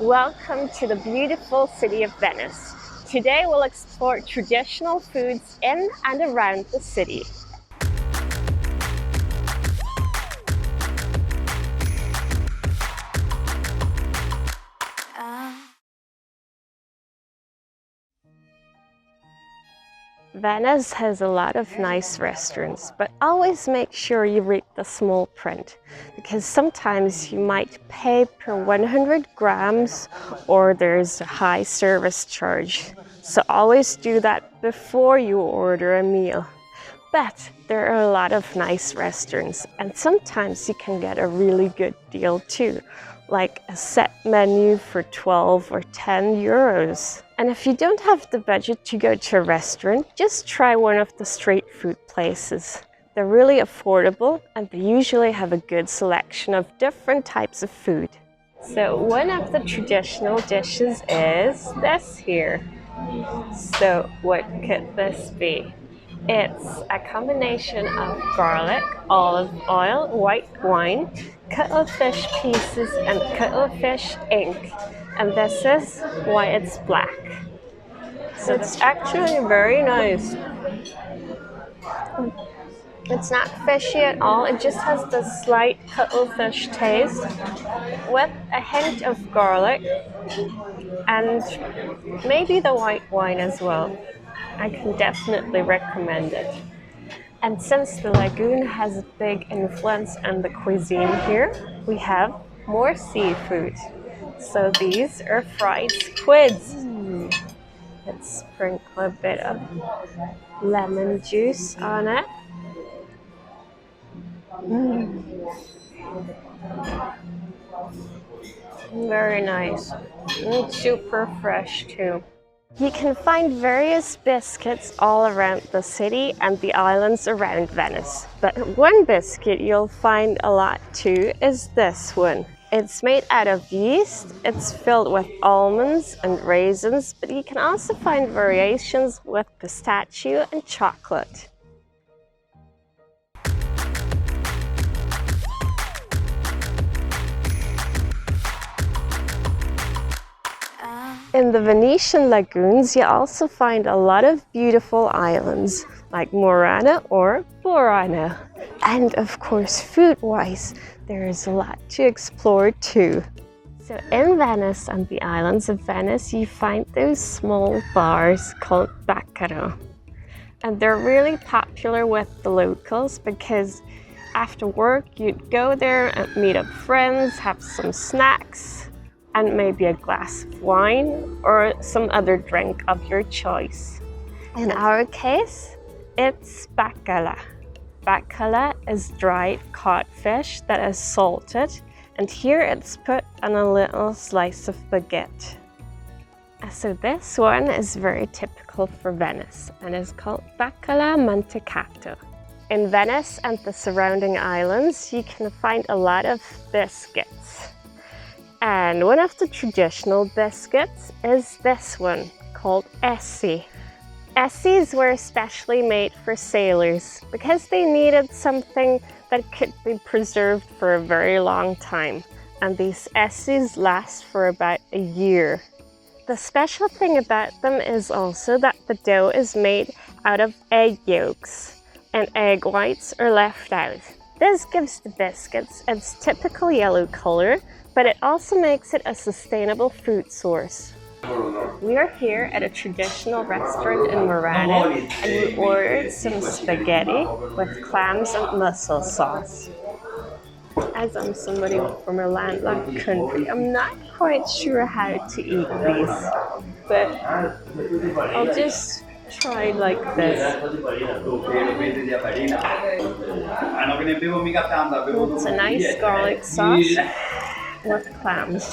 Welcome to the beautiful city of Venice. Today we'll explore traditional foods in and around the city. Venice has a lot of nice restaurants, but always make sure you read the small print, because sometimes you might pay per 100 grams or there's a high service charge. So always do that before you order a meal. But there are a lot of nice restaurants, and sometimes you can get a really good deal too, like a set menu for 12 or 10 euros. And if you don't have the budget to go to a restaurant, just try one of the street food places. They're really affordable and they usually have a good selection of different types of food. So one of the traditional dishes is this here. So what could this be? It's a combination of garlic, olive oil, white wine, cuttlefish pieces and cuttlefish ink. And this is why it's black. So it's actually very nice. It's not fishy at all, it just has the slight cuttlefish taste with a hint of garlic and maybe the white wine as well. I can definitely recommend it. And since the lagoon has a big influence on the cuisine here, we have more seafood. So these are fried squids. Let's sprinkle a bit of lemon juice on it. Very nice. And super fresh too. You can find various biscuits all around the city and the islands around Venice. But one biscuit you'll find a lot too is this one. It's made out of yeast, it's filled with almonds and raisins, but you can also find variations with pistachio and chocolate. In the Venetian lagoons, you also find a lot of beautiful islands like Murano or Burano. And of course, food-wise, there is a lot to explore too. So in Venice and the islands of Venice, you find those small bars called baccaro. And they're really popular with the locals because after work, you'd go there and meet up friends, have some snacks, and maybe a glass of wine or some other drink of your choice. In our case, it's baccalà. Baccalà is dried cod fish that is salted, and here it's put on a little slice of baguette. So this one is very typical for Venice and is called baccalà mantecato. In Venice and the surrounding islands, you can find a lot of biscuits. And one of the traditional biscuits is this one, called essi. Essis were especially made for sailors because they needed something that could be preserved for a very long time. And these essis last for about a year. The special thing about them is also that the dough is made out of egg yolks and egg whites are left out. This gives the biscuits its typical yellow color, but it also makes it a sustainable food source. We are here at a traditional restaurant in Murano and we ordered some spaghetti with clams and mussel sauce. As I'm somebody from a landlocked country, I'm not quite sure how to eat these, but I'll just try like this. It's a nice garlic sauce with clams.